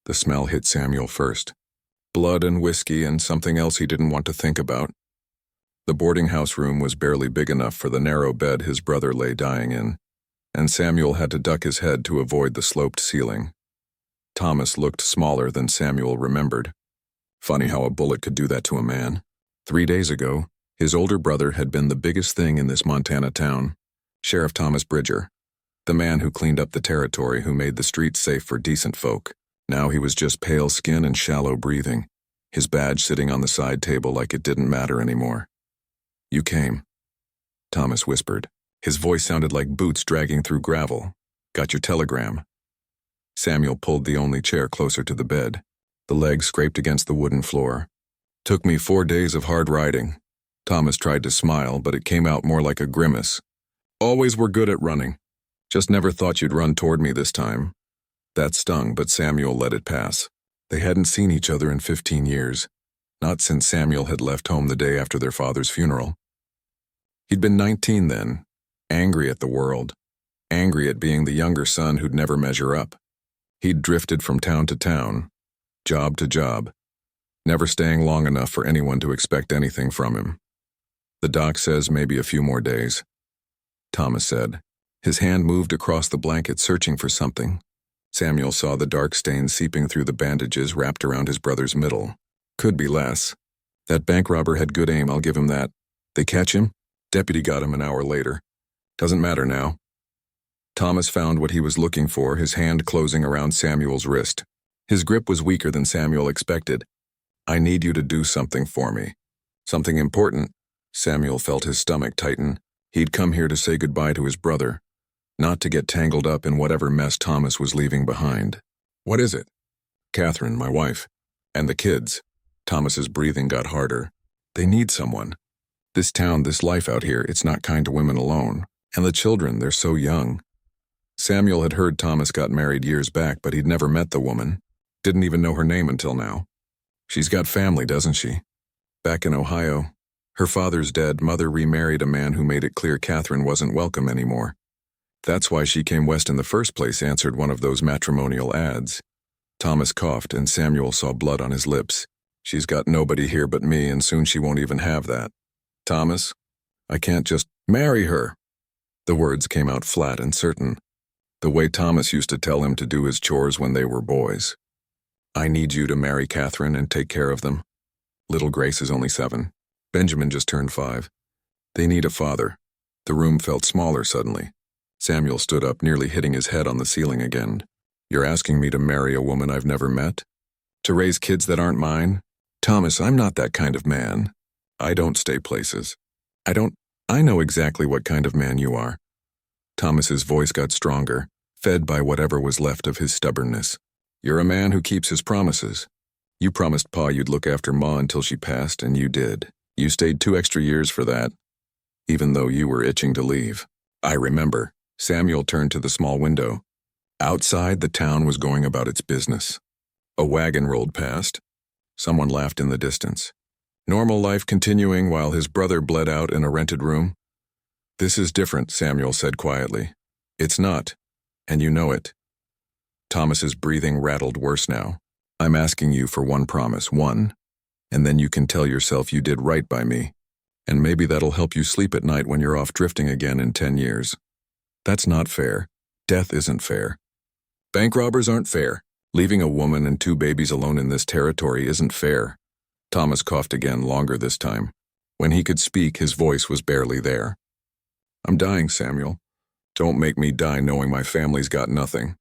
The smell hit Samuel first. Blood and whiskey and something else he didn't want to think about. The boarding house room was barely big enough for the narrow bed his brother lay dying in, and Samuel had to duck his head to avoid the sloped ceiling. Thomas looked smaller than Samuel remembered. Funny how a bullet could do that to a man. 3 days ago, his older brother had been the biggest thing in this Montana town. Sheriff Thomas Bridger, the man who cleaned up the territory, who made the streets safe for decent folk. Now he was just pale skin and shallow breathing, his badge sitting on the side table like it didn't matter anymore. "You came," Thomas whispered. His voice sounded like boots dragging through gravel. "Got your telegram." Samuel pulled the only chair closer to the bed. The legs scraped against the wooden floor. "Took me 4 days of hard riding." Thomas tried to smile, but it came out more like a grimace. "Always were good at running. Just never thought you'd run toward me this time." That stung, but Samuel let it pass. They hadn't seen each other in 15 years. Not since Samuel had left home the day after their father's funeral. He'd been 19 then, angry at the world, angry at being the younger son who'd never measure up. He'd drifted from town to town, job to job, never staying long enough for anyone to expect anything from him. "The doc says maybe a few more days," Thomas said. His hand moved across the blanket searching for something. Samuel saw the dark stains seeping through the bandages wrapped around his brother's middle. "Could be less. That bank robber had good aim, I'll give him that. They catch him? Deputy got him an hour later. Doesn't matter now." Thomas found what he was looking for, his hand closing around Samuel's wrist. His grip was weaker than Samuel expected. "I need you to do something for me. Something important." Samuel felt his stomach tighten. He'd come here to say goodbye to his brother, not to get tangled up in whatever mess Thomas was leaving behind. "What is it?" "Catherine, my wife. And the kids." Thomas's breathing got harder. "They need someone. This town, this life out here, it's not kind to women alone. And the children, they're so young." Samuel had heard Thomas got married years back, but he'd never met the woman. Didn't even know her name until now. "She's got family, doesn't she?" "Back in Ohio. Her father's dead, mother remarried a man who made it clear Catherine wasn't welcome anymore. That's why she came west in the first place," answered one of those matrimonial ads. Thomas coughed, and Samuel saw blood on his lips. "She's got nobody here but me, and soon she won't even have that. Thomas, I can't just marry her." The words came out flat and certain, the way Thomas used to tell him to do his chores when they were boys. "I need you to marry Catherine and take care of them. Little Grace is only 7. Benjamin just turned 5. They need a father." The room felt smaller suddenly. Samuel stood up, nearly hitting his head on the ceiling again. "You're asking me to marry a woman I've never met? To raise kids that aren't mine? Thomas, I'm not that kind of man. I don't stay places. I know exactly what kind of man you are." Thomas's voice got stronger, fed by whatever was left of his stubbornness. "You're a man who keeps his promises. You promised Pa you'd look after Ma until she passed, and you did. You stayed 2 extra years for that, even though you were itching to leave." "I remember." Samuel turned to the small window. Outside, the town was going about its business. A wagon rolled past. Someone laughed in the distance. Normal life continuing while his brother bled out in a rented room. "This is different," Samuel said quietly. "It's not, and you know it." Thomas's breathing rattled worse now. "I'm asking you for one promise, one, and then you can tell yourself you did right by me, and maybe that'll help you sleep at night when you're off drifting again in 10 years. That's not fair. Death isn't fair. Bank robbers aren't fair. Leaving a woman and 2 babies alone in this territory isn't fair." Thomas coughed again, longer this time. When he could speak, his voice was barely there. "I'm dying, Samuel. Don't make me die knowing my family's got nothing."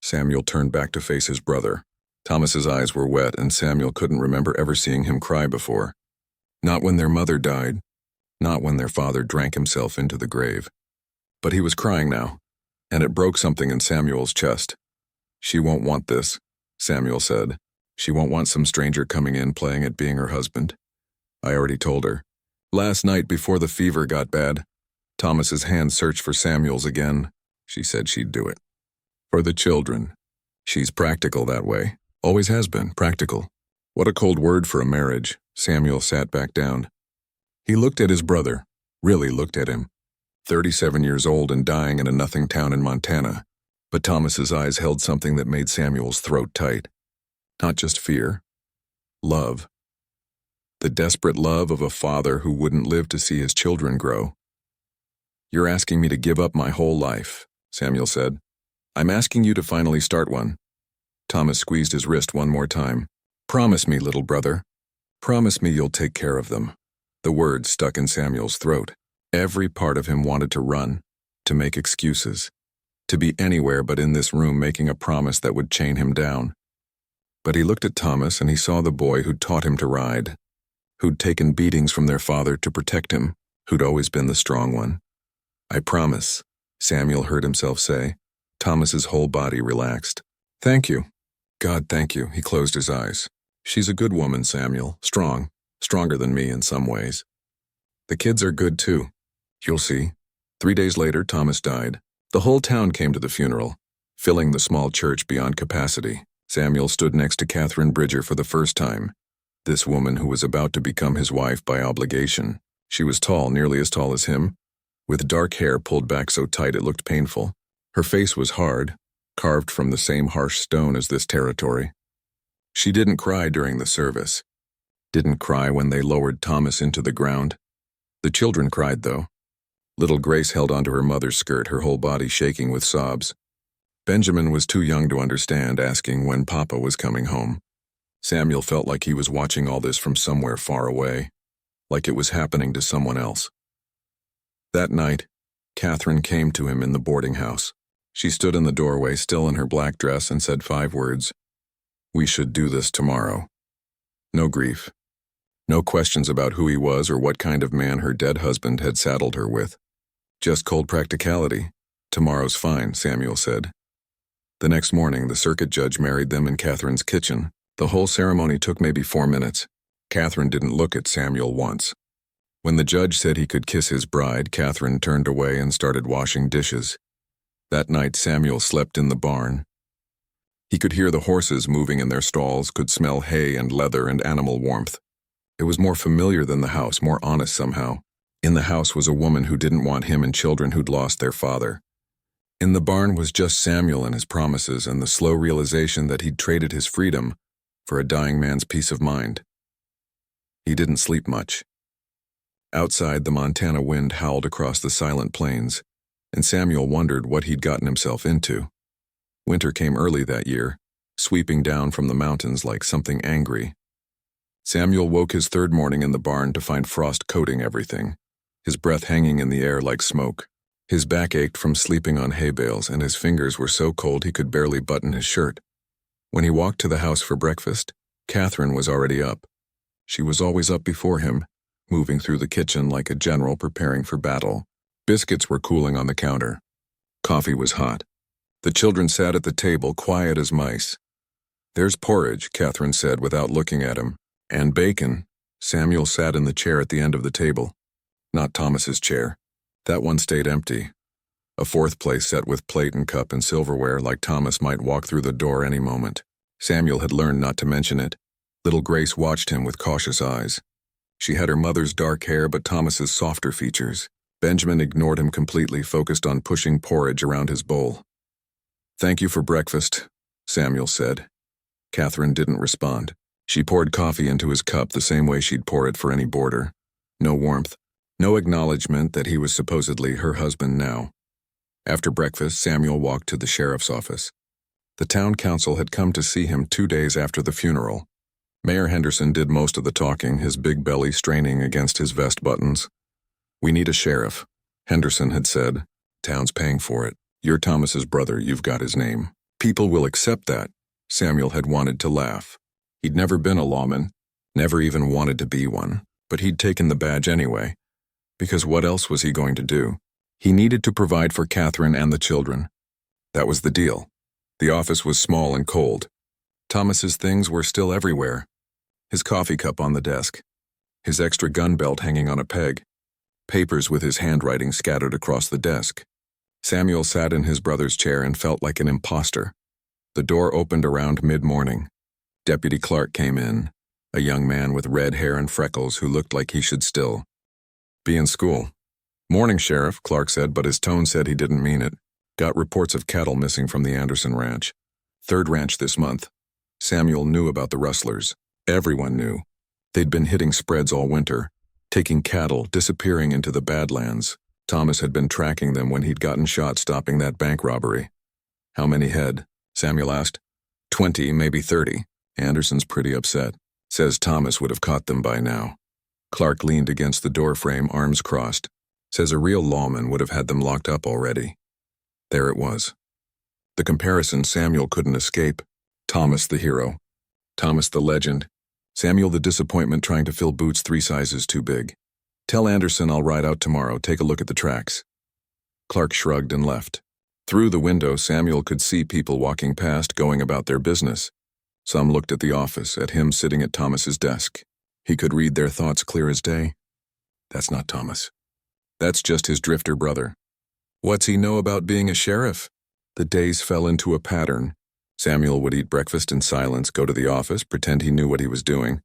Samuel turned back to face his brother. Thomas's eyes were wet, and Samuel couldn't remember ever seeing him cry before. Not when their mother died, not when their father drank himself into the grave. But he was crying now, and it broke something in Samuel's chest. "She won't want this," Samuel said. "She won't want some stranger coming in playing at being her husband. I already told her. Last night before the fever got bad." Thomas's hand searched for Samuel's again. "She said she'd do it. For the children. She's practical that way. Always has been, practical." What a cold word for a marriage. Samuel sat back down. He looked at his brother, really looked at him. 37 years old and dying in a nothing town in Montana. But Thomas's eyes held something that made Samuel's throat tight. Not just fear. Love. The desperate love of a father who wouldn't live to see his children grow. "You're asking me to give up my whole life," Samuel said. "I'm asking you to finally start one." Thomas squeezed his wrist one more time. "Promise me, little brother. Promise me you'll take care of them." The words stuck in Samuel's throat. Every part of him wanted to run, to make excuses, to be anywhere but in this room making a promise that would chain him down. But he looked at Thomas and he saw the boy who'd taught him to ride, who'd taken beatings from their father to protect him, who'd always been the strong one. "I promise," Samuel heard himself say. Thomas's whole body relaxed. "Thank you. God, thank you." He closed his eyes. "She's a good woman, Samuel. Strong. Stronger than me in some ways. The kids are good too. You'll see." 3 days later, Thomas died. The whole town came to the funeral, filling the small church beyond capacity. Samuel stood next to Catherine Bridger for the first time, this woman who was about to become his wife by obligation. She was tall, nearly as tall as him, with dark hair pulled back so tight it looked painful. Her face was hard, carved from the same harsh stone as this territory. She didn't cry during the service. Didn't cry when they lowered Thomas into the ground. The children cried, though. Little Grace held onto her mother's skirt, her whole body shaking with sobs. Benjamin was too young to understand, asking when Papa was coming home. Samuel felt like he was watching all this from somewhere far away, like it was happening to someone else. That night, Catherine came to him in the boarding house. She stood in the doorway, still in her black dress, and said 5 words. "We should do this tomorrow." No grief. No questions about who he was or what kind of man her dead husband had saddled her with. Just cold practicality. "Tomorrow's fine," Samuel said. The next morning, the circuit judge married them in Catherine's kitchen. The whole ceremony took maybe 4 minutes. Catherine didn't look at Samuel once. When the judge said he could kiss his bride, Catherine turned away and started washing dishes. That night, Samuel slept in the barn. He could hear the horses moving in their stalls, could smell hay and leather and animal warmth. It was more familiar than the house, more honest somehow. In the house was a woman who didn't want him and children who'd lost their father. In the barn was just Samuel and his promises and the slow realization that he'd traded his freedom for a dying man's peace of mind. He didn't sleep much. Outside, the Montana wind howled across the silent plains, and Samuel wondered what he'd gotten himself into. Winter came early that year, sweeping down from the mountains like something angry. Samuel woke his 3rd morning in the barn to find frost coating everything, his breath hanging in the air like smoke. His back ached from sleeping on hay bales, and his fingers were so cold he could barely button his shirt. When he walked to the house for breakfast, Catherine was already up. She was always up before him, moving through the kitchen like a general preparing for battle. Biscuits were cooling on the counter. Coffee was hot. The children sat at the table, quiet as mice. "There's porridge," Catherine said without looking at him. "And bacon." Samuel sat in the chair at the end of the table. Not Thomas's chair. That one stayed empty. A 4th place set with plate and cup and silverware, like Thomas might walk through the door any moment. Samuel had learned not to mention it. Little Grace watched him with cautious eyes. She had her mother's dark hair but Thomas's softer features. Benjamin ignored him completely, focused on pushing porridge around his bowl. "Thank you for breakfast," Samuel said. Catherine didn't respond. She poured coffee into his cup the same way she'd pour it for any boarder. No warmth. No acknowledgement that he was supposedly her husband now. After breakfast, Samuel walked to the sheriff's office. The town council had come to see him 2 days after the funeral. Mayor Henderson did most of the talking, his big belly straining against his vest buttons. "We need a sheriff," Henderson had said. "Town's paying for it. You're Thomas's brother, you've got his name. People will accept that." Samuel had wanted to laugh. He'd never been a lawman, never even wanted to be one, but he'd taken the badge anyway. Because what else was he going to do? He needed to provide for Catherine and the children. That was the deal. The office was small and cold. Thomas's things were still everywhere. His coffee cup on the desk. His extra gun belt hanging on a peg. Papers with his handwriting scattered across the desk. Samuel sat in his brother's chair and felt like an imposter. The door opened around mid-morning. Deputy Clark came in, a young man with red hair and freckles who looked like he should still be in school. "Morning, Sheriff," Clark said, but his tone said he didn't mean it. "Got reports of cattle missing from the Anderson ranch. 3rd ranch this month. Samuel knew about the rustlers. Everyone knew. They'd been hitting spreads all winter, taking cattle, disappearing into the Badlands. Thomas had been tracking them when he'd gotten shot stopping that bank robbery. How many head? Samuel asked. 20, maybe 30. Anderson's pretty upset. Says Thomas would have caught them by now. Clark leaned against the doorframe, arms crossed. Says a real lawman would have had them locked up already. There it was. The comparison Samuel couldn't escape. Thomas the hero. Thomas the legend. Samuel the disappointment trying to fill boots 3 sizes too big. Tell Anderson I'll ride out tomorrow, take a look at the tracks. Clark shrugged and left. Through the window, Samuel could see people walking past, going about their business. Some looked at the office, at him sitting at Thomas's desk. He could read their thoughts clear as day. That's not Thomas. That's just his drifter brother. What's he know about being a sheriff? The days fell into a pattern. Samuel would eat breakfast in silence, go to the office, pretend he knew what he was doing,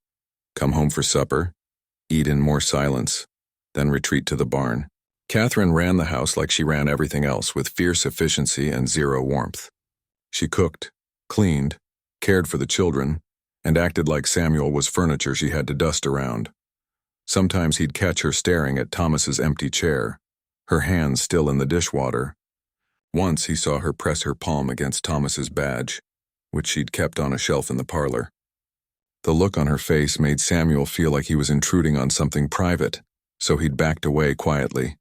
come home for supper, eat in more silence, then retreat to the barn. Catherine ran the house like she ran everything else, with fierce efficiency and zero warmth. She cooked, cleaned, cared for the children, and acted like Samuel was furniture she had to dust around. Sometimes he'd catch her staring at Thomas's empty chair, her hands still in the dishwater. Once he saw her press her palm against Thomas's badge, which she'd kept on a shelf in the parlor. The look on her face made Samuel feel like he was intruding on something private, so he'd backed away quietly.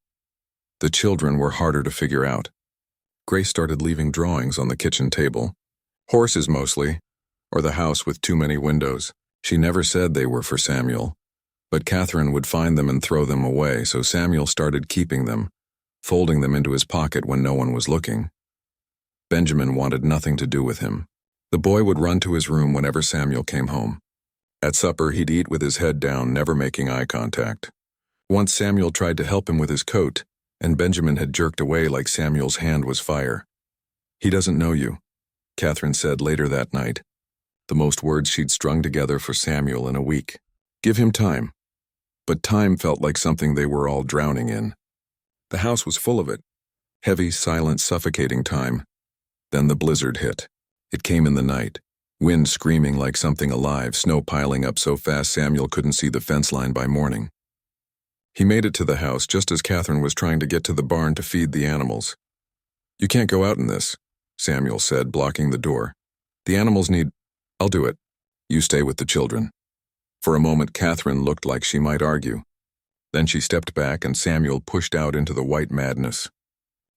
The children were harder to figure out. Grace started leaving drawings on the kitchen table. Horses mostly, or the house with too many windows. She never said they were for Samuel, but Catherine would find them and throw them away, so Samuel started keeping them, folding them into his pocket when no one was looking. Benjamin wanted nothing to do with him. The boy would run to his room whenever Samuel came home. At supper, he'd eat with his head down, never making eye contact. Once Samuel tried to help him with his coat, and Benjamin had jerked away like Samuel's hand was fire. He doesn't know you, Catherine said later that night. The most words she'd strung together for Samuel in a week. Give him time. But time felt like something they were all drowning in. The house was full of it. Heavy, silent, suffocating time. Then the blizzard hit. It came in the night. Wind screaming like something alive, snow piling up so fast Samuel couldn't see the fence line by morning. He made it to the house just as Catherine was trying to get to the barn to feed the animals. You can't go out in this, Samuel said, blocking the door. The animals need... I'll do it. You stay with the children. For a moment, Catherine looked like she might argue. Then she stepped back and Samuel pushed out into the white madness.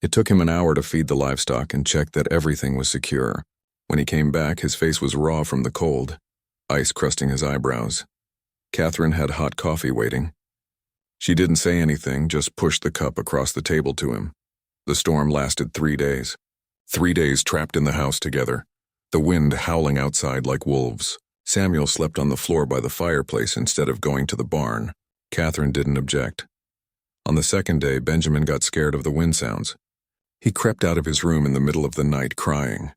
It took him an hour to feed the livestock and check that everything was secure. When he came back, his face was raw from the cold, ice crusting his eyebrows. Catherine had hot coffee waiting. She didn't say anything, just pushed the cup across the table to him. The storm lasted 3 days. 3 days trapped in the house together, the wind howling outside like wolves. Samuel slept on the floor by the fireplace instead of going to the barn. Catherine didn't object. On the second day, Benjamin got scared of the wind sounds. He crept out of his room in the middle of the night crying.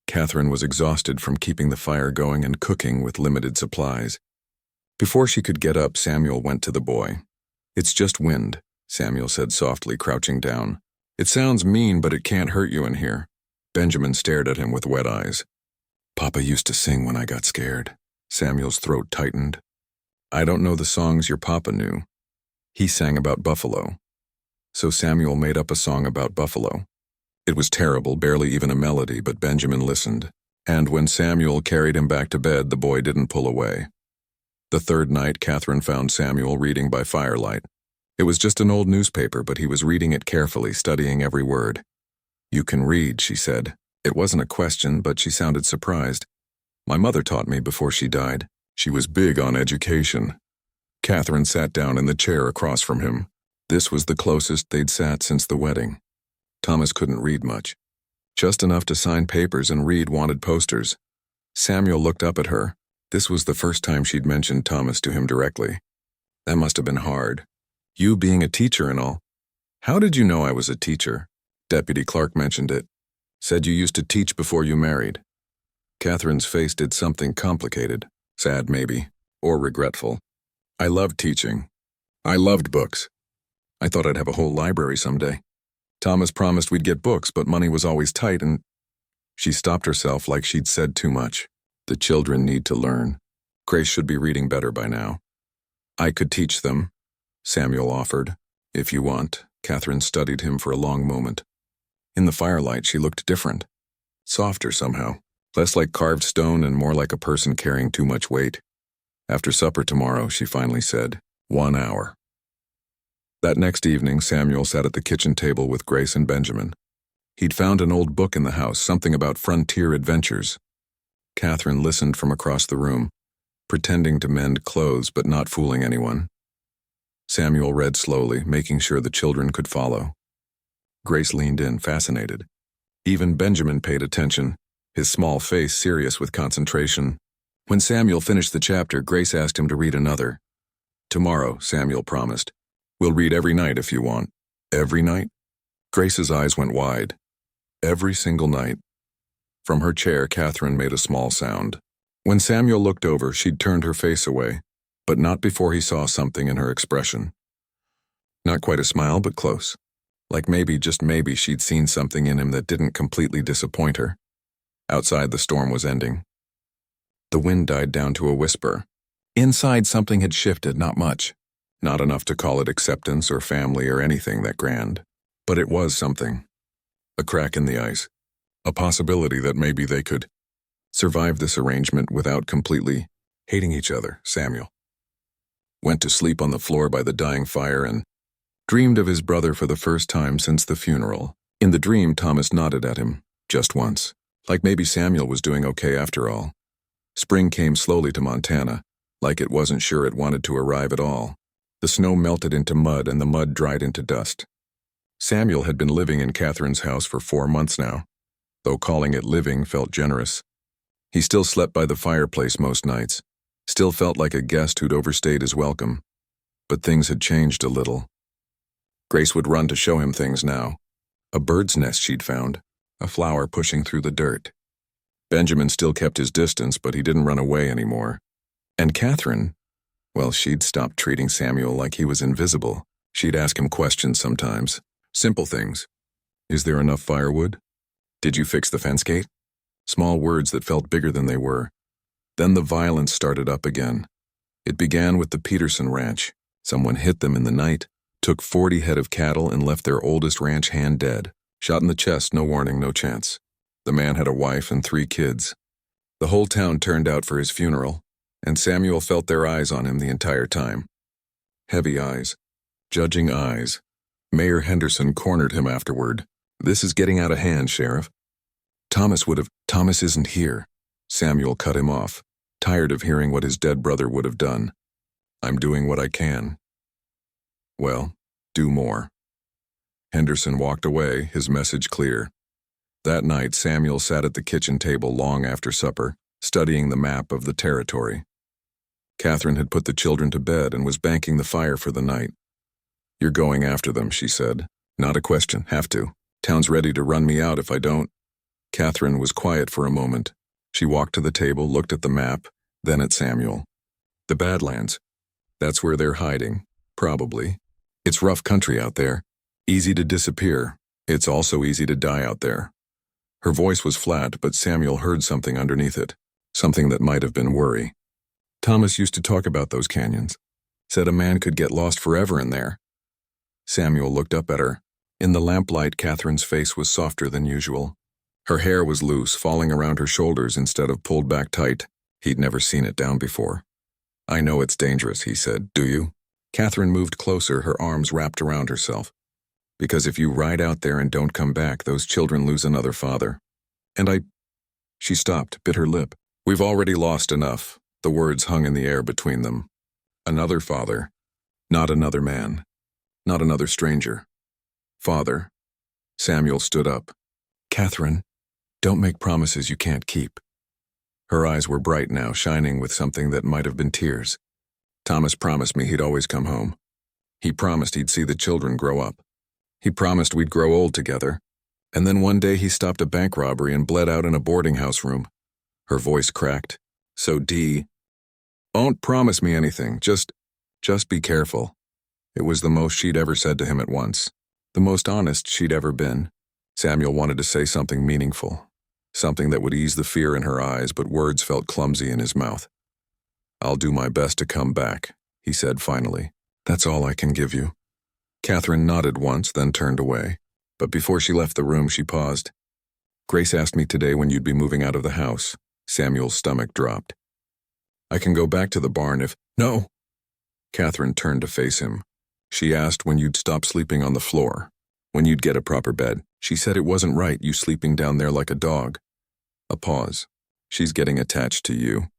Catherine was exhausted from keeping the fire going and cooking with limited supplies. Before she could get up, Samuel went to the boy. It's just wind, Samuel said softly, crouching down. It sounds mean, but it can't hurt you in here. Benjamin stared at him with wet eyes. Papa used to sing when I got scared. Samuel's throat tightened. I don't know the songs your papa knew. He sang about buffalo. So Samuel made up a song about buffalo. It was terrible, barely even a melody, but Benjamin listened. And when Samuel carried him back to bed, the boy didn't pull away. The third night, Catherine found Samuel reading by firelight. It was just an old newspaper, but he was reading it carefully, studying every word. You can read, she said. It wasn't a question, but she sounded surprised. My mother taught me before she died. She was big on education. Catherine sat down in the chair across from him. This was the closest they'd sat since the wedding. Thomas couldn't read much. Just enough to sign papers and read wanted posters. Samuel looked up at her. This was the first time she'd mentioned Thomas to him directly. That must have been hard. You being a teacher and all. How did you know I was a teacher? Deputy Clark mentioned it. Said you used to teach before you married. Catherine's face did something complicated. Sad maybe, or regretful. I loved teaching. I loved books. I thought I'd have a whole library someday. Thomas promised we'd get books, but money was always tight and... She stopped herself like she'd said too much. The children need to learn. Grace should be reading better by now. I could teach them, Samuel offered. If you want. Catherine studied him for a long moment. In the firelight, she looked different. Softer somehow. Less like carved stone and more like a person carrying too much weight. After supper tomorrow, she finally said, 1 hour. That next evening, Samuel sat at the kitchen table with Grace and Benjamin. He'd found an old book in the house, something about frontier adventures. Catherine listened from across the room, pretending to mend clothes but not fooling anyone. Samuel read slowly, making sure the children could follow. Grace leaned in, fascinated. Even Benjamin paid attention, his small face serious with concentration. When Samuel finished the chapter, Grace asked him to read another. Tomorrow, Samuel promised. We'll read every night if you want. Every night? Grace's eyes went wide. Every single night. From her chair, Catherine made a small sound. When Samuel looked over, she'd turned her face away, but not before he saw something in her expression. Not quite a smile, but close. Like maybe, just maybe, she'd seen something in him that didn't completely disappoint her. Outside, the storm was ending. The wind died down to a whisper. Inside, something had shifted, not much. Not enough to call it acceptance or family or anything that grand. But it was something. A crack in the ice. A possibility that maybe they could survive this arrangement without completely hating each other. Samuel went to sleep on the floor by the dying fire and dreamed of his brother for the first time since the funeral. In the dream, Thomas nodded at him, just once, like maybe Samuel was doing okay after all. Spring came slowly to Montana, like it wasn't sure it wanted to arrive at all. The snow melted into mud and the mud dried into dust. Samuel had been living in Catherine's house for 4 months now, though calling it living felt generous. He still slept by the fireplace most nights, still felt like a guest who'd overstayed his welcome. But things had changed a little. Grace would run to show him things now. A bird's nest she'd found, a flower pushing through the dirt. Benjamin still kept his distance, but he didn't run away anymore. And Catherine, well, she'd stopped treating Samuel like he was invisible. She'd ask him questions sometimes. Simple things. Is there enough firewood? Did you fix the fence gate? Small words that felt bigger than they were. Then the violence started up again. It began with the Peterson ranch. Someone hit them in the night, took 40 head of cattle and left their oldest ranch hand dead. Shot in the chest, no warning, no chance. The man had a wife and 3 kids. The whole town turned out for his funeral, and Samuel felt their eyes on him the entire time. Heavy eyes. Judging eyes. Mayor Henderson cornered him afterward. This is getting out of hand, Sheriff. Thomas isn't here. Samuel cut him off, tired of hearing what his dead brother would have done. I'm doing what I can. Well, do more. Henderson walked away, his message clear. That night, Samuel sat at the kitchen table long after supper, studying the map of the territory. Catherine had put the children to bed and was banking the fire for the night. You're going after them, she said. Not a question, have to. Town's ready to run me out if I don't. Catherine was quiet for a moment. She walked to the table, looked at the map, then at Samuel. The Badlands. That's where they're hiding, probably. It's rough country out there. Easy to disappear. It's also easy to die out there. Her voice was flat, but Samuel heard something underneath it. Something that might have been worry. Thomas used to talk about those canyons. Said a man could get lost forever in there. Samuel looked up at her. In the lamplight, Catherine's face was softer than usual. Her hair was loose, falling around her shoulders instead of pulled back tight. He'd never seen it down before. I know it's dangerous, he said. Do you? Catherine moved closer, her arms wrapped around herself. Because if you ride out there and don't come back, those children lose another father. And She stopped, bit her lip. We've already lost enough. The words hung in the air between them. Another father. Not another man. Not another stranger. Father. Samuel stood up. Catherine, don't make promises you can't keep. Her eyes were bright now, shining with something that might have been tears. Thomas promised me he'd always come home. He promised he'd see the children grow up. He promised we'd grow old together. And then one day he stopped a bank robbery and bled out in a boarding house room. Her voice cracked. So Dee, don't promise me anything, just be careful. It was the most she'd ever said to him at once. The most honest she'd ever been. Samuel wanted to say something meaningful. something that would ease the fear in her eyes, but words felt clumsy in his mouth. "I'll do my best to come back," he said finally. "That's all I can give you." Catherine nodded once, then turned away. But before she left the room, she paused. "Grace asked me today when you'd be moving out of the house." Samuel's stomach dropped. "I can go back to the barn if—" "No!" Catherine turned to face him. "She asked when you'd stop sleeping on the floor, when you'd get a proper bed. She said it wasn't right, you sleeping down there like a dog." A pause. "She's getting attached to you.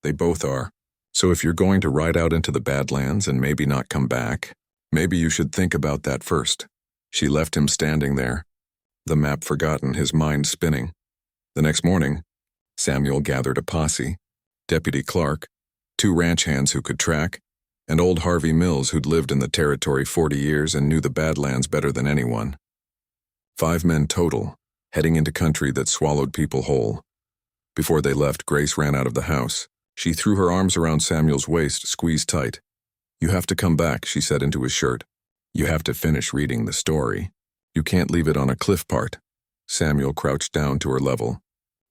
They both are. So if you're going to ride out into the Badlands and maybe not come back, maybe you should think about that first." She left him standing there, the map forgotten, his mind spinning. The next morning, Samuel gathered a posse: Deputy Clark, 2 ranch hands who could track, and old Harvey Mills, who'd lived in the territory 40 years and knew the Badlands better than anyone. 5 men total, heading into country that swallowed people whole. Before they left, Grace ran out of the house. She threw her arms around Samuel's waist, squeezed tight. "You have to come back," she said into his shirt. "You have to finish reading the story. You can't leave it on a cliff part." Samuel crouched down to her level.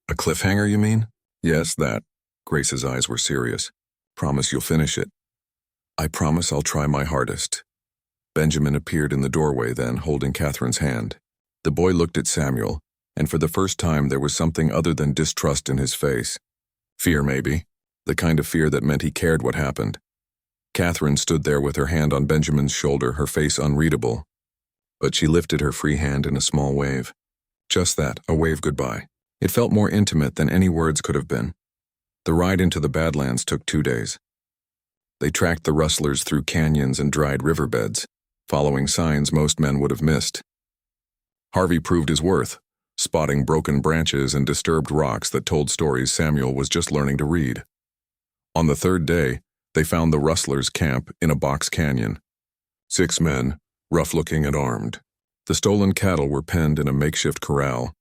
"A cliffhanger, you mean?" "Yes, that." Grace's eyes were serious. "Promise you'll finish it." "I promise I'll try my hardest." Benjamin appeared in the doorway then, holding Catherine's hand. The boy looked at Samuel, and for the first time there was something other than distrust in his face. Fear, maybe. The kind of fear that meant he cared what happened. Catherine stood there with her hand on Benjamin's shoulder, her face unreadable. But she lifted her free hand in a small wave. Just that, a wave goodbye. It felt more intimate than any words could have been. The ride into the Badlands took 2 days. They tracked the rustlers through canyons and dried riverbeds, following signs most men would have missed. Harvey proved his worth, spotting broken branches and disturbed rocks that told stories Samuel was just learning to read. On the 3rd day, they found the rustlers' camp in a box canyon. 6 men, rough-looking and armed. The stolen cattle were penned in a makeshift corral.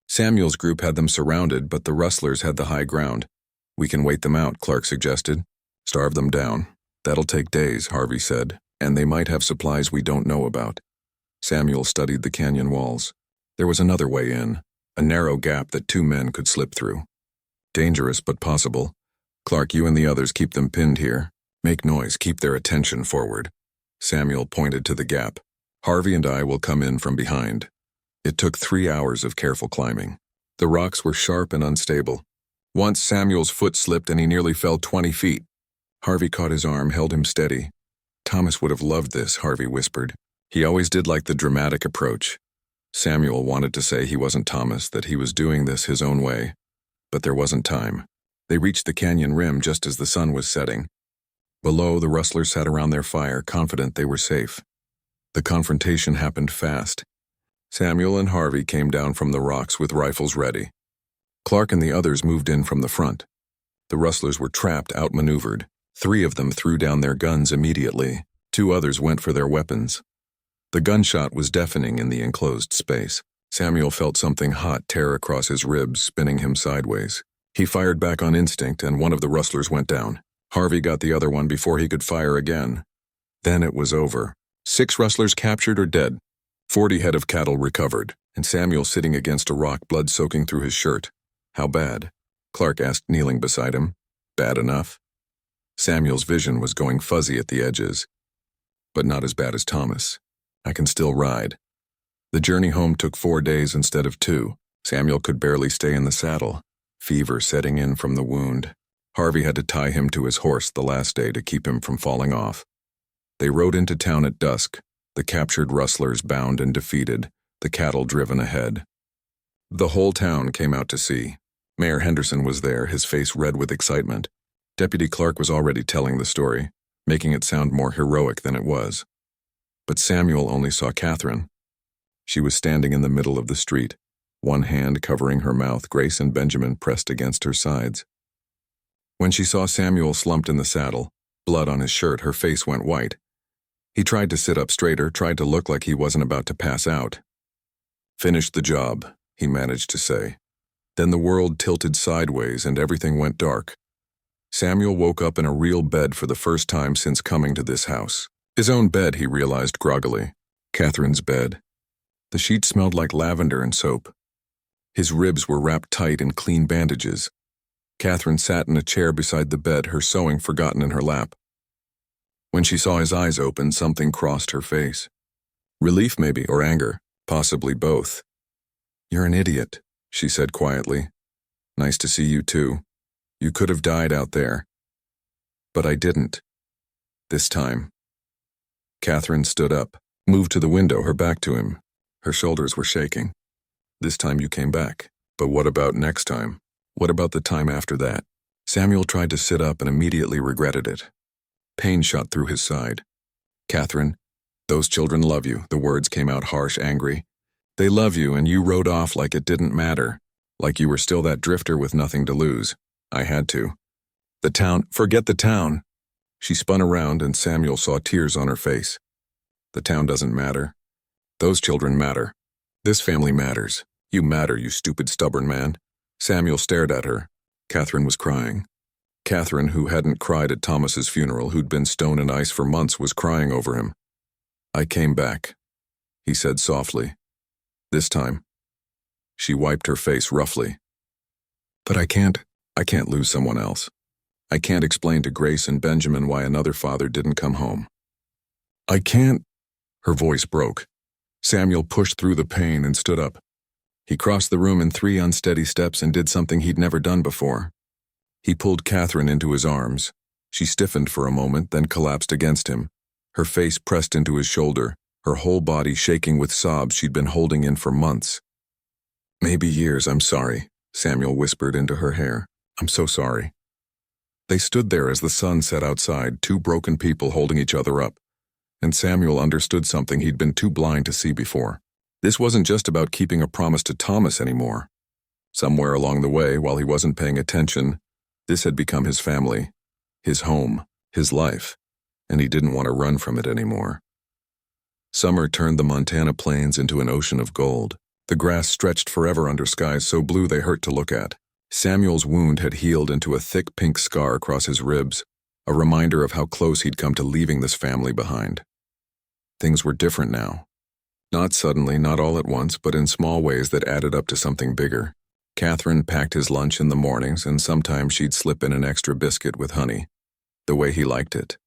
Samuel's group had them surrounded, but the rustlers had the high ground. "We can wait them out," Clark suggested. "Starve them down." "That'll take days," Harvey said, "and they might have supplies we don't know about." Samuel studied the canyon walls. There was another way in, a narrow gap that 2 men could slip through. Dangerous, but possible. "Clark, you and the others keep them pinned here. Make noise, keep their attention forward." Samuel pointed to the gap. "Harvey and I will come in from behind." It took 3 hours of careful climbing. The rocks were sharp and unstable. Once Samuel's foot slipped and he nearly fell 20 feet. Harvey caught his arm, held him steady. "Thomas would have loved this," Harvey whispered. "He always did like the dramatic approach." Samuel wanted to say he wasn't Thomas, that he was doing this his own way. But there wasn't time. They reached the canyon rim just as the sun was setting. Below, the rustlers sat around their fire, confident they were safe. The confrontation happened fast. Samuel and Harvey came down from the rocks with rifles ready. Clark and the others moved in from the front. The rustlers were trapped, outmaneuvered. 3 of them threw down their guns immediately. 2 others went for their weapons. The gunshot was deafening in the enclosed space. Samuel felt something hot tear across his ribs, spinning him sideways. He fired back on instinct, and one of the rustlers went down. Harvey got the other one before he could fire again. Then it was over. 6 rustlers captured or dead. 40 head of cattle recovered, and Samuel sitting against a rock, blood soaking through his shirt. "How bad?" Clark asked, kneeling beside him. "Bad enough." Samuel's vision was going fuzzy at the edges. "But not as bad as Thomas. I can still ride." The journey home took 4 days instead of 2. Samuel could barely stay in the saddle, fever setting in from the wound. Harvey had to tie him to his horse the last day to keep him from falling off. They rode into town at dusk, the captured rustlers bound and defeated, the cattle driven ahead. The whole town came out to see. Mayor Henderson was there, his face red with excitement. Deputy Clark was already telling the story, making it sound more heroic than it was. But Samuel only saw Catherine. She was standing in the middle of the street, one hand covering her mouth, Grace and Benjamin pressed against her sides. When she saw Samuel slumped in the saddle, blood on his shirt, her face went white. He tried to sit up straighter, tried to look like he wasn't about to pass out. "Finished the job," he managed to say. Then the world tilted sideways and everything went dark. Samuel woke up in a real bed for the first time since coming to this house. His own bed, he realized groggily. Catherine's bed. The sheet smelled like lavender and soap. His ribs were wrapped tight in clean bandages. Catherine sat in a chair beside the bed, her sewing forgotten in her lap. When she saw his eyes open, something crossed her face. Relief maybe, or anger, possibly both. "You're an idiot," she said quietly. "Nice to see you too. You could have died out there. But I didn't. This time." Catherine stood up, moved to the window, her back to him. Her shoulders were shaking. "This time you came back. But what about next time? What about the time after that?" Samuel tried to sit up and immediately regretted it. Pain shot through his side. "Catherine, those children love you." The words came out harsh, angry. "They love you, and you rode off like it didn't matter, like you were still that drifter with nothing to lose. I had to. The town, forget the town." She spun around and Samuel saw tears on her face. "The town doesn't matter. Those children matter. This family matters. You matter, you stupid, stubborn man." Samuel stared at her. Catherine was crying. Catherine, who hadn't cried at Thomas's funeral, who'd been stone and ice for months, was crying over him. "I came back," he said softly. "This time." She wiped her face roughly. "But I can't lose someone else. I can't explain to Grace and Benjamin why another father didn't come home. I can't." Her voice broke. Samuel pushed through the pain and stood up. He crossed the room in 3 unsteady steps and did something he'd never done before. He pulled Catherine into his arms. She stiffened for a moment, then collapsed against him, her face pressed into his shoulder, her whole body shaking with sobs she'd been holding in for months. "Maybe years, I'm sorry," Samuel whispered into her hair. "I'm so sorry." They stood there as the sun set outside, 2 broken people holding each other up, and Samuel understood something he'd been too blind to see before. This wasn't just about keeping a promise to Thomas anymore. Somewhere along the way, while he wasn't paying attention, this had become his family, his home, his life, and he didn't want to run from it anymore. Summer turned the Montana plains into an ocean of gold. The grass stretched forever under skies so blue they hurt to look at. Samuel's wound had healed into a thick pink scar across his ribs, a reminder of how close he'd come to leaving this family behind. Things were different now. Not suddenly, not all at once, but in small ways that added up to something bigger. Catherine packed his lunch in the mornings, and sometimes she'd slip in an extra biscuit with honey, the way he liked it.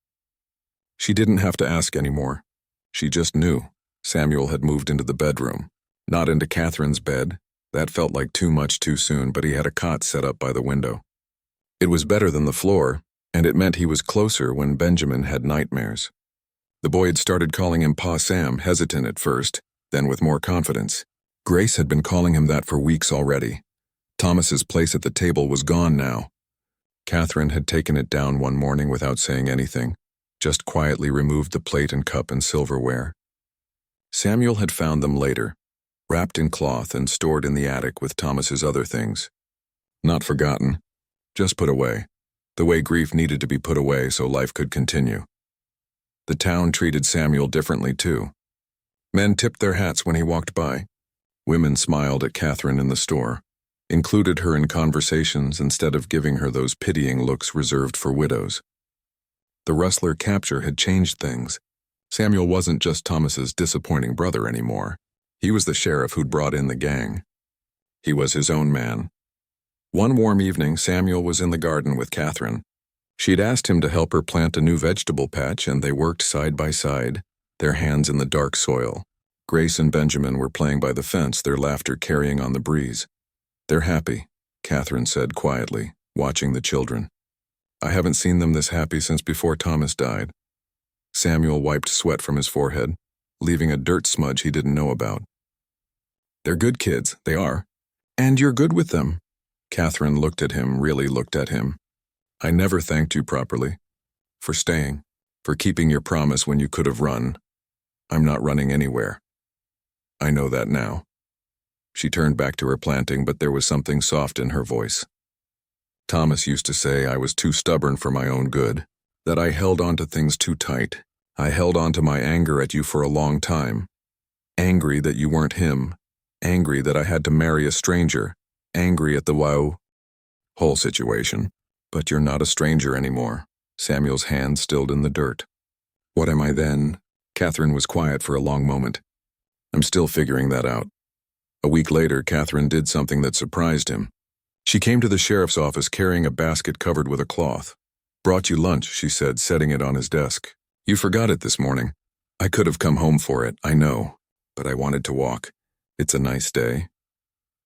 She didn't have to ask anymore. She just knew. Samuel had moved into the bedroom, not into Catherine's bed. That felt like too much too soon, but he had a cot set up by the window. It was better than the floor, and it meant he was closer when Benjamin had nightmares. The boy had started calling him Pa Sam, hesitant at first, then with more confidence. Grace had been calling him that for weeks already. Thomas's place at the table was gone now. Catherine had taken it down one morning without saying anything, just quietly removed the plate and cup and silverware. Samuel had found them later, wrapped in cloth and stored in the attic with Thomas's other things. Not forgotten, just put away, the way grief needed to be put away so life could continue. The town treated Samuel differently too. Men tipped their hats when he walked by. Women smiled at Catherine in the store, included her in conversations instead of giving her those pitying looks reserved for widows. The Rustler capture had changed things. Samuel wasn't just Thomas's disappointing brother anymore. He was the sheriff who'd brought in the gang. He was his own man. One warm evening, Samuel was in the garden with Catherine. She'd asked him to help her plant a new vegetable patch, and they worked side by side, their hands in the dark soil. Grace and Benjamin were playing by the fence, their laughter carrying on the breeze. "They're happy," Catherine said quietly, watching the children. "I haven't seen them this happy since before Thomas died." Samuel wiped sweat from his forehead, leaving a dirt smudge he didn't know about. "They're good kids, they are. And you're good with them." Catherine looked at him, really looked at him. "I never thanked you properly. For staying, for keeping your promise when you could have run. I'm not running anywhere. I know that now." She turned back to her planting, but there was something soft in her voice. "Thomas used to say I was too stubborn for my own good, that I held on to things too tight. I held on to my anger at you for a long time. Angry that you weren't him. Angry that I had to marry a stranger. Angry at the whole situation. But you're not a stranger anymore." Samuel's hand stilled in the dirt. "What am I then?" Catherine was quiet for a long moment. "I'm still figuring that out." A week later, Catherine did something that surprised him. She came to the sheriff's office carrying a basket covered with a cloth. "Brought you lunch," she said, setting it on his desk. "You forgot it this morning. I could have come home for it, I know, but I wanted to walk. It's a nice day."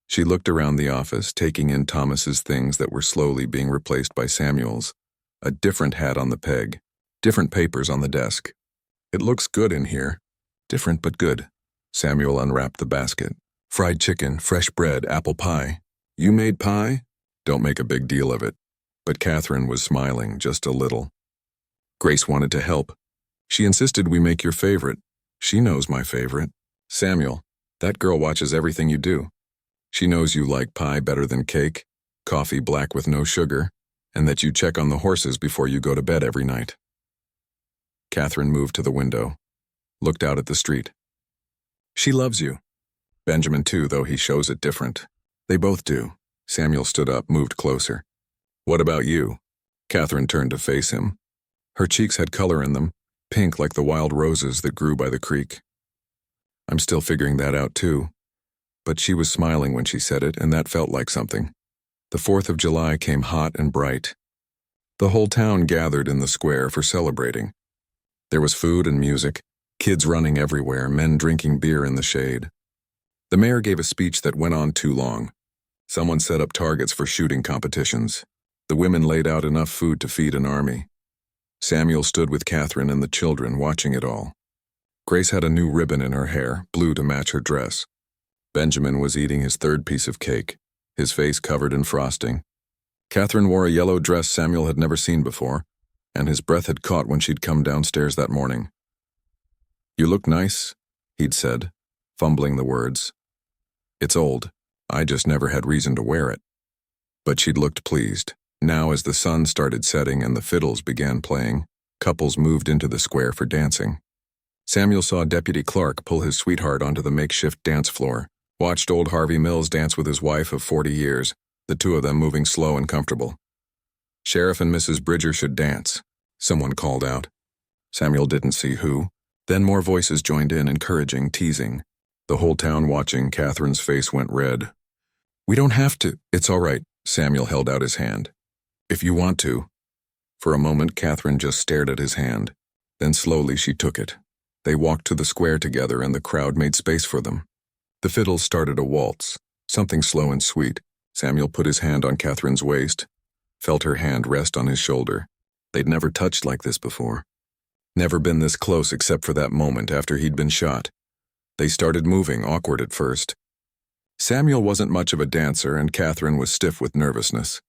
She looked around the office, taking in Thomas's things that were slowly being replaced by Samuel's. A different hat on the peg, different papers on the desk. "It looks good in here. Different but good." Samuel unwrapped the basket. "Fried chicken, fresh bread, apple pie." "You made pie?" "Don't make a big deal of it." But Catherine was smiling just a little. Grace wanted to help. "She insisted we make your favorite. She knows my favorite." "Samuel, that girl watches everything you do. She knows you like pie better than cake, coffee black with no sugar, and that you check on the horses before you go to bed every night." Catherine moved to the window, looked out at the street. "She loves you. Benjamin too, though he shows it different." "They both do." Samuel stood up, moved closer. "What about you?" Catherine turned to face him. Her cheeks had color in them, pink like the wild roses that grew by the creek. "I'm still figuring that out too." But she was smiling when she said it, and that felt like something. The 4th of July came hot and bright. The whole town gathered in the square for celebrating. There was food and music, kids running everywhere, men drinking beer in the shade. The mayor gave a speech that went on too long. Someone set up targets for shooting competitions. The women laid out enough food to feed an army. Samuel stood with Catherine and the children watching it all. Grace had a new ribbon in her hair, blue to match her dress. Benjamin was eating his 3rd piece of cake, his face covered in frosting. Catherine wore a yellow dress Samuel had never seen before, and his breath had caught when she'd come downstairs that morning. "You look nice," he'd said, fumbling the words. "It's old. I just never had reason to wear it." But she'd looked pleased. Now, as the sun started setting and the fiddles began playing, couples moved into the square for dancing. Samuel saw Deputy Clark pull his sweetheart onto the makeshift dance floor, watched old Harvey Mills dance with his wife of 40 years, the two of them moving slow and comfortable. "Sheriff and Mrs. Bridger should dance," someone called out. Samuel didn't see who. Then more voices joined in, encouraging, teasing. The whole town watching. Catherine's face went red. "We don't have to." "It's all right." Samuel held out his hand. "If you want to." For a moment, Catherine just stared at his hand. Then slowly she took it. They walked to the square together, and the crowd made space for them. The fiddles started a waltz, something slow and sweet. Samuel put his hand on Catherine's waist, felt her hand rest on his shoulder. They'd never touched like this before. Never been this close except for that moment after he'd been shot. They started moving, awkward at first. Samuel wasn't much of a dancer, and Catherine was stiff with nervousness.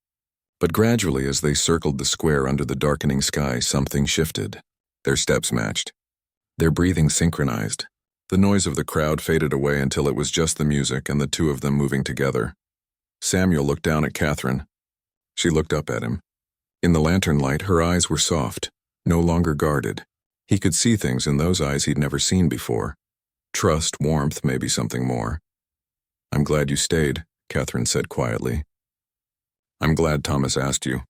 But gradually, as they circled the square under the darkening sky, something shifted. Their steps matched. Their breathing synchronized. The noise of the crowd faded away until it was just the music and the two of them moving together. Samuel looked down at Catherine. She looked up at him. In the lantern light, her eyes were soft, no longer guarded. He could see things in those eyes he'd never seen before. Trust, warmth, maybe something more. "I'm glad you stayed," Catherine said quietly. "I'm glad Thomas asked you.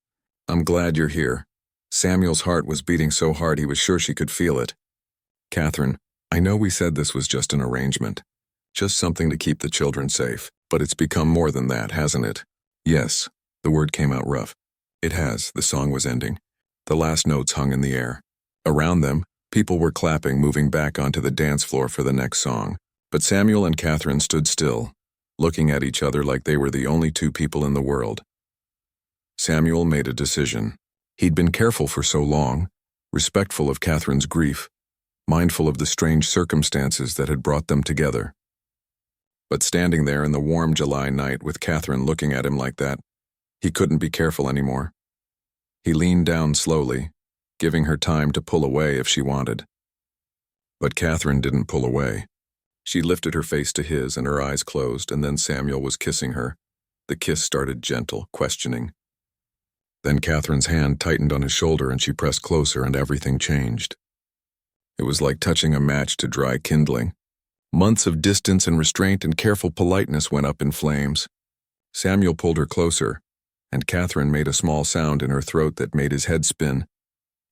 I'm glad you're here." Samuel's heart was beating so hard he was sure she could feel it. "Catherine, I know we said this was just an arrangement, just something to keep the children safe, but it's become more than that, hasn't it?" "Yes." The word came out rough. "It has." The song was ending. The last notes hung in the air. Around them, people were clapping, moving back onto the dance floor for the next song. But Samuel and Catherine stood still, looking at each other like they were the only two people in the world. Samuel made a decision. He'd been careful for so long, respectful of Catherine's grief, mindful of the strange circumstances that had brought them together. But standing there in the warm July night with Catherine looking at him like that, he couldn't be careful anymore. He leaned down slowly, giving her time to pull away if she wanted. But Catherine didn't pull away. She lifted her face to his and her eyes closed, and then Samuel was kissing her. The kiss started gentle, questioning. Then Catherine's hand tightened on his shoulder and she pressed closer, and everything changed. It was like touching a match to dry kindling. Months of distance and restraint and careful politeness went up in flames. Samuel pulled her closer, and Catherine made a small sound in her throat that made his head spin.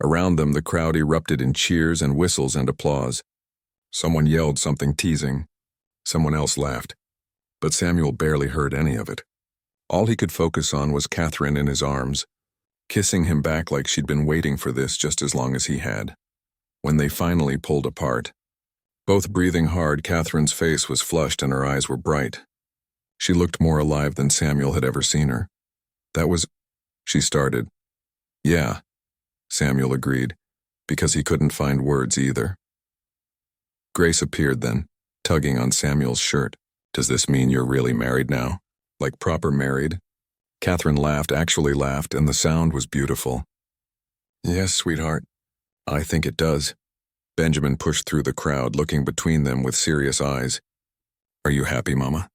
Around them, the crowd erupted in cheers and whistles and applause. Someone yelled something teasing. Someone else laughed. But Samuel barely heard any of it. All he could focus on was Catherine in his arms, kissing him back like she'd been waiting for this just as long as he had. When they finally pulled apart, both breathing hard, Catherine's face was flushed and her eyes were bright. She looked more alive than Samuel had ever seen her. That was... She started. Yeah, Samuel agreed, because he couldn't find words either. Grace appeared then, tugging on Samuel's shirt. Does this mean you're really married now? Like proper married? Catherine laughed, actually laughed, and the sound was beautiful. Yes, sweetheart. I think it does. Benjamin pushed through the crowd, looking between them with serious eyes. Are you happy, Mama?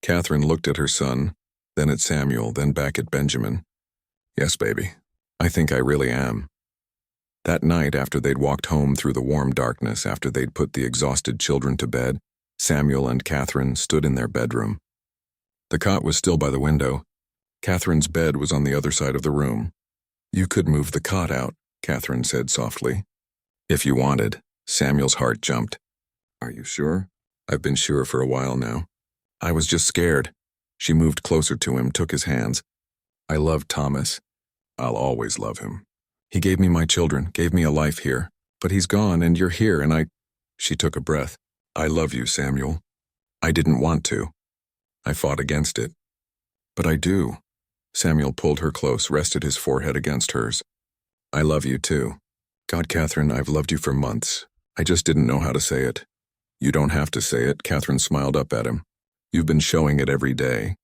Catherine looked at her son, then at Samuel, then back at Benjamin. Yes, baby. I think I really am. That night, after they'd walked home through the warm darkness, after they'd put the exhausted children to bed, Samuel and Catherine stood in their bedroom. The cot was still by the window. Catherine's bed was on the other side of the room. You could move the cot out, Catherine said softly. If you wanted. Samuel's heart jumped. Are you sure? I've been sure for a while now. I was just scared. She moved closer to him, took his hands. I love Thomas. I'll always love him. He gave me my children, gave me a life here. But he's gone and you're here and I... She took a breath. I love you, Samuel. I didn't want to. I fought against it. But I do. Samuel pulled her close, rested his forehead against hers. I love you too. God, Catherine, I've loved you for months. I just didn't know how to say it. You don't have to say it, Catherine smiled up at him. You've been showing it every day.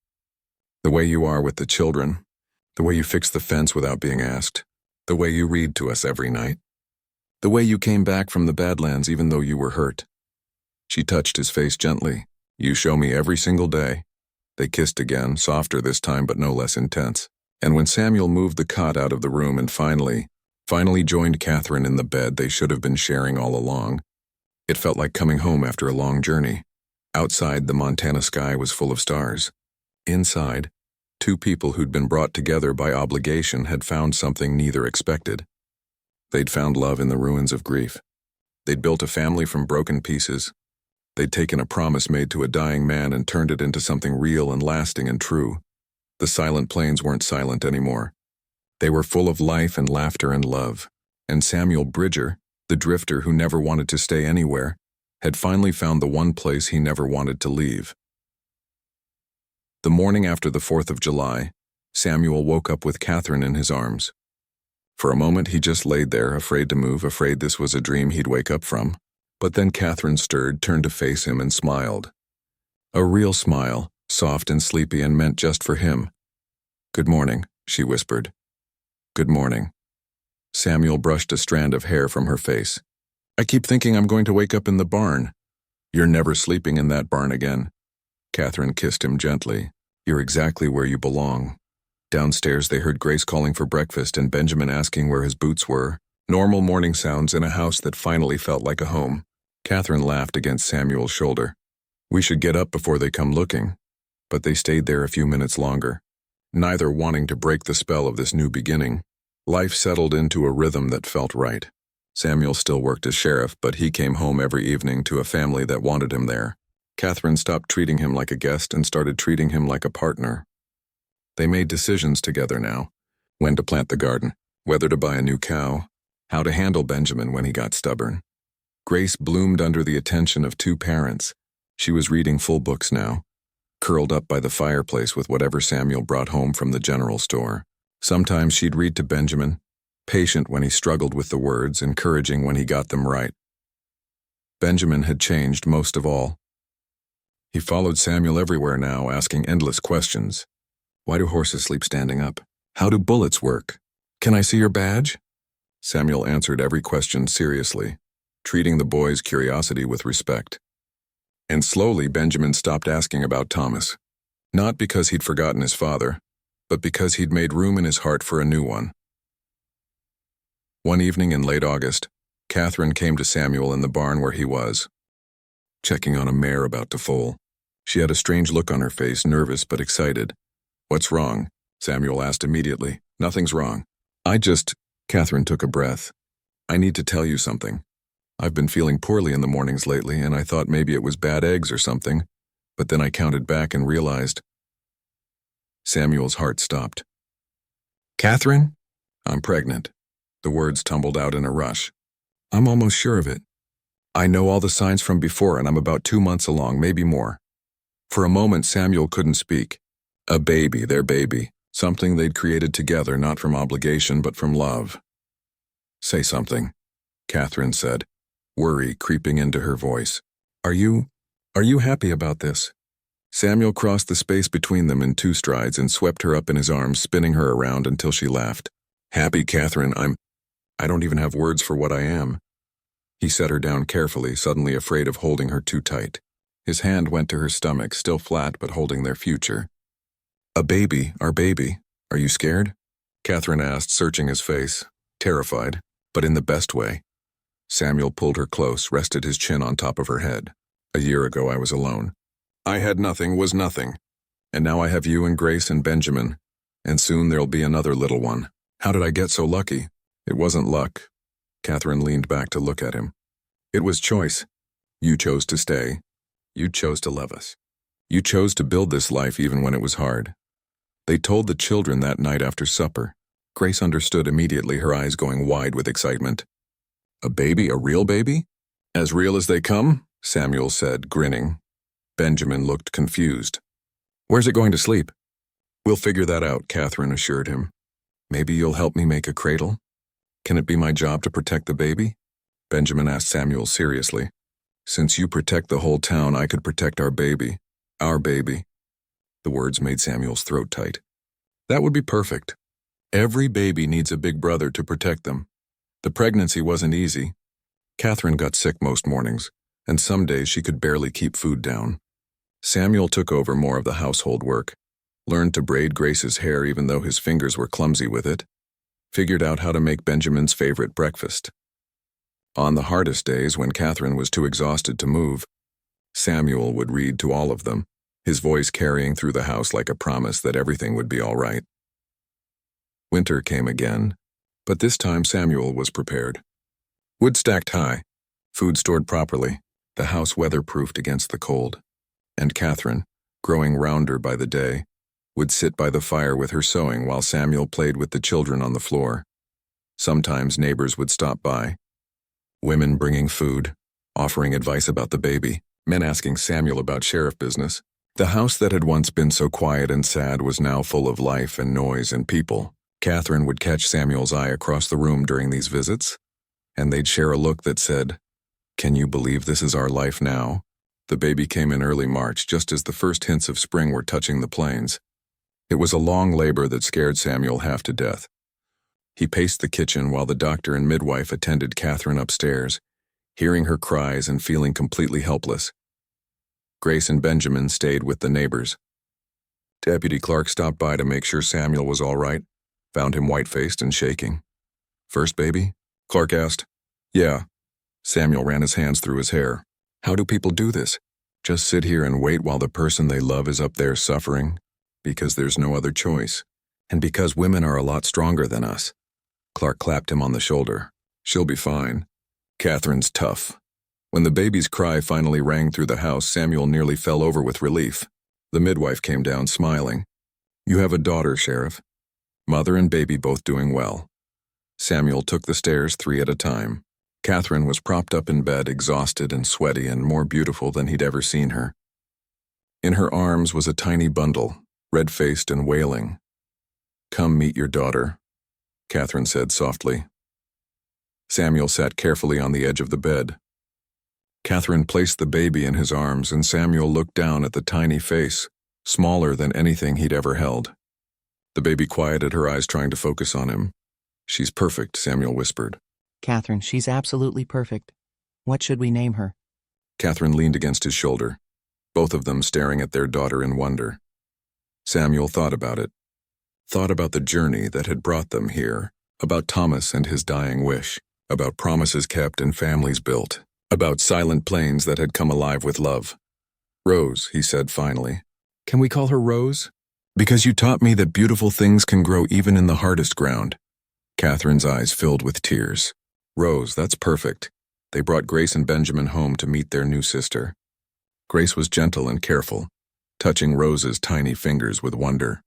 The way you are with the children, the way you fix the fence without being asked, the way you read to us every night, the way you came back from the Badlands even though you were hurt. She touched his face gently. You show me every single day. They kissed again, softer this time but no less intense. And when Samuel moved the cot out of the room and finally joined Catherine in the bed they should have been sharing all along, it felt like coming home after a long journey. Outside, the Montana sky was full of stars. Inside, two people who'd been brought together by obligation had found something neither expected. They'd found love in the ruins of grief. They'd built a family from broken pieces. They'd taken a promise made to a dying man and turned it into something real and lasting and true. The silent plains weren't silent anymore. They were full of life and laughter and love. And Samuel Bridger, the drifter who never wanted to stay anywhere, had finally found the one place he never wanted to leave. The morning after the 4th of July, Samuel woke up with Catherine in his arms. For a moment he just laid there, afraid to move, afraid this was a dream he'd wake up from. But then Catherine stirred, turned to face him and smiled. A real smile, soft and sleepy and meant just for him. Good morning, she whispered. Good morning. Samuel brushed a strand of hair from her face. I keep thinking I'm going to wake up in the barn. You're never sleeping in that barn again. Catherine kissed him gently. You're exactly where you belong. Downstairs they heard Grace calling for breakfast and Benjamin asking where his boots were. Normal morning sounds in a house that finally felt like a home. Catherine laughed against Samuel's shoulder. We should get up before they come looking. But they stayed there a few minutes longer, neither wanting to break the spell of this new beginning. Life settled into a rhythm that felt right. Samuel still worked as sheriff, but he came home every evening to a family that wanted him there. Catherine stopped treating him like a guest and started treating him like a partner. They made decisions together now. When to plant the garden, whether to buy a new cow, how to handle Benjamin when he got stubborn. Grace bloomed under the attention of two parents. She was reading full books now, curled up by the fireplace with whatever Samuel brought home from the general store. Sometimes she'd read to Benjamin, patient when he struggled with the words, encouraging when he got them right. Benjamin had changed most of all. He followed Samuel everywhere now, asking endless questions. Why do horses sleep standing up? How do bullets work? Can I see your badge? Samuel answered every question seriously, treating the boy's curiosity with respect. And slowly Benjamin stopped asking about Thomas, not because he'd forgotten his father, but because he'd made room in his heart for a new one. One evening in late August, Catherine came to Samuel in the barn where he was, checking on a mare about to foal. She had a strange look on her face, nervous but excited. What's wrong? Samuel asked immediately. Nothing's wrong. Catherine took a breath. I need to tell you something. I've been feeling poorly in the mornings lately, and I thought maybe it was bad eggs or something. But then I counted back and realized. Samuel's heart stopped. Catherine? I'm pregnant. The words tumbled out in a rush. I'm almost sure of it. I know all the signs from before and I'm about 2 months along, maybe more. For a moment, Samuel couldn't speak. A baby, their baby. Something they'd created together, not from obligation, but from love. Say something, Catherine said, worry creeping into her voice. Are you happy about this? Samuel crossed the space between them in 2 strides and swept her up in his arms, spinning her around until she laughed. Happy, Catherine, I don't even have words for what I am. He set her down carefully, suddenly afraid of holding her too tight. His hand went to her stomach, still flat but holding their future. A baby, our baby. Are you scared? Catherine asked, searching his face, terrified, but in the best way. Samuel pulled her close, rested his chin on top of her head. A year ago I was alone. I had nothing, was nothing. And now I have you and Grace and Benjamin. And soon there'll be another little one. How did I get so lucky? It wasn't luck. Catherine leaned back to look at him. It was choice. You chose to stay. You chose to love us. You chose to build this life even when it was hard. They told the children that night after supper. Grace understood immediately, her eyes going wide with excitement. A baby, a real baby? As real as they come? Samuel said, grinning. Benjamin looked confused. Where's it going to sleep? We'll figure that out, Catherine assured him. Maybe you'll help me make a cradle? Can it be my job to protect the baby? Benjamin asked Samuel seriously. Since you protect the whole town, I could protect our baby. Our baby. The words made Samuel's throat tight. That would be perfect. Every baby needs a big brother to protect them. The pregnancy wasn't easy. Catherine got sick most mornings, and some days she could barely keep food down. Samuel took over more of the household work, learned to braid Grace's hair even though his fingers were clumsy with it, figured out how to make Benjamin's favorite breakfast. On the hardest days when Catherine was too exhausted to move, Samuel would read to all of them, his voice carrying through the house like a promise that everything would be all right. Winter came again, but this time Samuel was prepared. Wood stacked high, food stored properly, the house weatherproofed against the cold. And Catherine, growing rounder by the day, would sit by the fire with her sewing while Samuel played with the children on the floor. Sometimes neighbors would stop by. Women bringing food, offering advice about the baby, men asking Samuel about sheriff business. The house that had once been so quiet and sad was now full of life and noise and people. Catherine would catch Samuel's eye across the room during these visits, and they'd share a look that said, "Can you believe this is our life now?" The baby came in early March, just as the first hints of spring were touching the plains. It was a long labor that scared Samuel half to death. He paced the kitchen while the doctor and midwife attended Catherine upstairs, hearing her cries and feeling completely helpless. Grace and Benjamin stayed with the neighbors. Deputy Clark stopped by to make sure Samuel was all right, found him white-faced and shaking. First baby? Clark asked. Yeah. Samuel ran his hands through his hair. How do people do this? Just sit here and wait while the person they love is up there suffering? Because there's no other choice. And because women are a lot stronger than us. Clark clapped him on the shoulder. She'll be fine. Catherine's tough. When the baby's cry finally rang through the house, Samuel nearly fell over with relief. The midwife came down smiling. You have a daughter, Sheriff. Mother and baby both doing well. Samuel took the stairs 3 at a time. Catherine was propped up in bed, exhausted and sweaty and more beautiful than he'd ever seen her. In her arms was a tiny bundle, red-faced and wailing. Come meet your daughter, Catherine said softly. Samuel sat carefully on the edge of the bed. Catherine placed the baby in his arms, and Samuel looked down at the tiny face, smaller than anything he'd ever held. The baby quieted her eyes, trying to focus on him. She's perfect, Samuel whispered. Catherine, she's absolutely perfect. What should we name her? Catherine leaned against his shoulder, both of them staring at their daughter in wonder. Samuel thought about it. Thought about the journey that had brought them here, about Thomas and his dying wish, about promises kept and families built, about silent plains that had come alive with love. Rose, he said finally. Can we call her Rose? Because you taught me that beautiful things can grow even in the hardest ground. Catherine's eyes filled with tears. Rose, that's perfect. They brought Grace and Benjamin home to meet their new sister. Grace was gentle and careful, touching Rose's tiny fingers with wonder.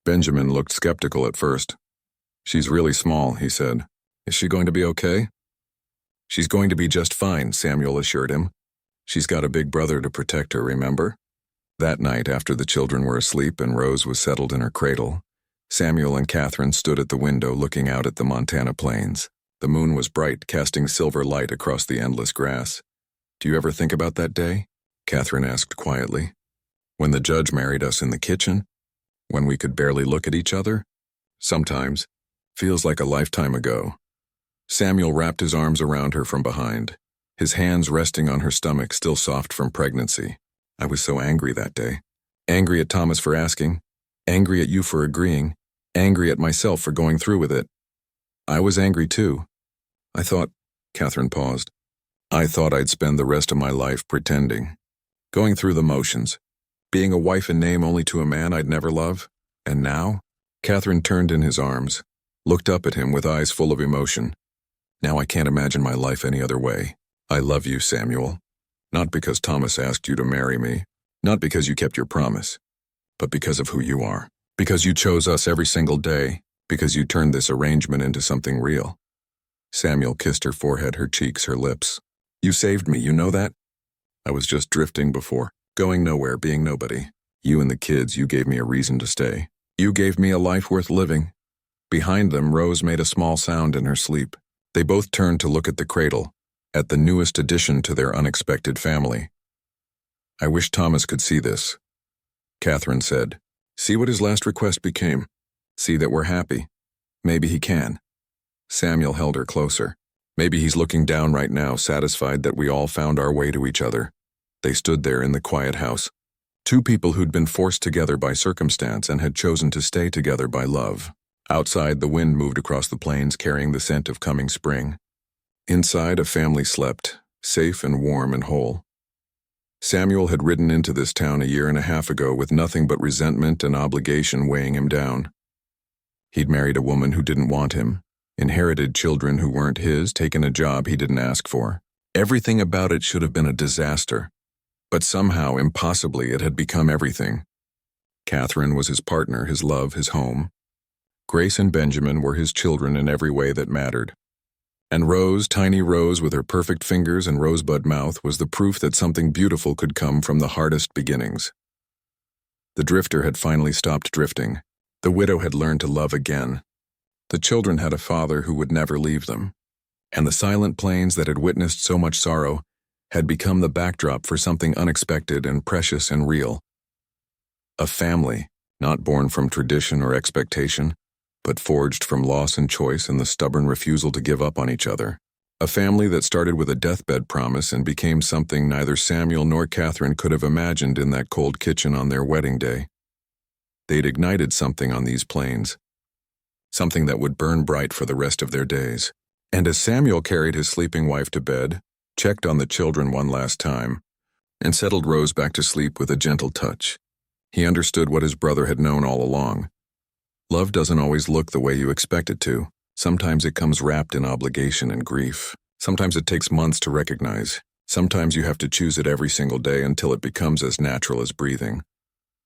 Benjamin looked skeptical at first. "She's really small," he said. "Is she going to be okay?" "She's going to be just fine," Samuel assured him. "She's got a big brother to protect her, remember?" That night, after the children were asleep and Rose was settled in her cradle, Samuel and Catherine stood at the window looking out at the Montana plains. The moon was bright, casting silver light across the endless grass. "Do you ever think about that day?" Catherine asked quietly. "When the judge married us in the kitchen? When we could barely look at each other? Sometimes. Feels like a lifetime ago." Samuel wrapped his arms around her from behind, his hands resting on her stomach still soft from pregnancy. "I was so angry that day. Angry at Thomas for asking, angry at you for agreeing, angry at myself for going through with it. I was angry too. I thought," Catherine paused, "I thought I'd spend the rest of my life pretending, going through the motions, being a wife in name only to a man I'd never love. And now?" Catherine turned in his arms, looked up at him with eyes full of emotion. "Now I can't imagine my life any other way. I love you, Samuel. Not because Thomas asked you to marry me, not because you kept your promise, but because of who you are. Because you chose us every single day, because you turned this arrangement into something real." Samuel kissed her forehead, her cheeks, her lips. "You saved me, you know that? I was just drifting before, going nowhere, being nobody. You and the kids, you gave me a reason to stay. You gave me a life worth living." Behind them, Rose made a small sound in her sleep. They both turned to look at the cradle, at the newest addition to their unexpected family. "I wish Thomas could see this," Catherine said. "See what his last request became. See that we're happy. Maybe he can." Samuel held her closer. "Maybe he's looking down right now, satisfied that we all found our way to each other." They stood there in the quiet house. Two people who'd been forced together by circumstance and had chosen to stay together by love. Outside, the wind moved across the plains, carrying the scent of coming spring. Inside, a family slept, safe and warm and whole. Samuel had ridden into this town a year and a half ago with nothing but resentment and obligation weighing him down. He'd married a woman who didn't want him, inherited children who weren't his, taken a job he didn't ask for. Everything about it should have been a disaster. But somehow, impossibly, it had become everything. Catherine was his partner, his love, his home. Grace and Benjamin were his children in every way that mattered. And Rose, tiny Rose with her perfect fingers and rosebud mouth, was the proof that something beautiful could come from the hardest beginnings. The drifter had finally stopped drifting. The widow had learned to love again. The children had a father who would never leave them. And the silent plains that had witnessed so much sorrow had become the backdrop for something unexpected and precious and real. A family, not born from tradition or expectation, but forged from loss and choice and the stubborn refusal to give up on each other. A family that started with a deathbed promise and became something neither Samuel nor Catherine could have imagined in that cold kitchen on their wedding day. They'd ignited something on these plains, something that would burn bright for the rest of their days. And as Samuel carried his sleeping wife to bed, checked on the children one last time, and settled Rose back to sleep with a gentle touch, he understood what his brother had known all along. Love doesn't always look the way you expect it to. Sometimes it comes wrapped in obligation and grief. Sometimes it takes months to recognize. Sometimes you have to choose it every single day until it becomes as natural as breathing.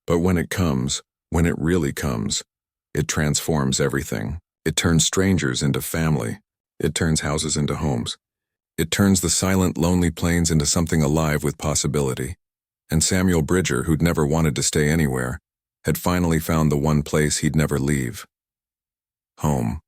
But when it comes, when it really comes, it transforms everything. It turns strangers into family. It turns houses into homes. It turns the silent, lonely plains into something alive with possibility. And Samuel Bridger, who'd never wanted to stay anywhere, had finally found the one place he'd never leave. Home.